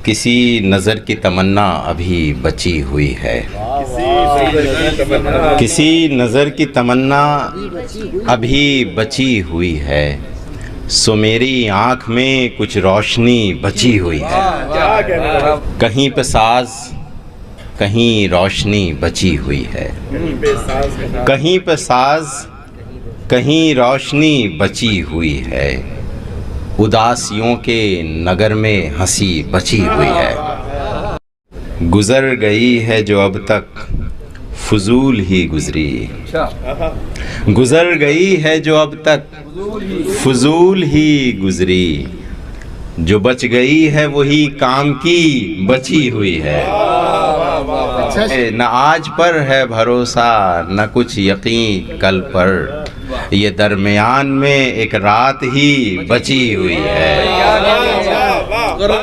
किसी नज़र की तमन्ना अभी बची हुई है, किसी नज़र की तमन्ना अभी बची हुई है, सो मेरी आँख में कुछ रोशनी बची हुई है। कहीं पे साज कहीं रोशनी बची हुई है, कहीं पे साज कहीं रोशनी बची हुई है, उदासियों के नगर में हंसी बची हुई है। गुज़र गई है जो अब तक फजूल ही गुज़री, गुज़र गई है जो अब तक फजूल ही गुज़री, जो बच गई है वही काम की बची हुई है। न आज पर है भरोसा न कुछ यकीन कल पर, ये दरमियान में एक रात ही बची हुई है।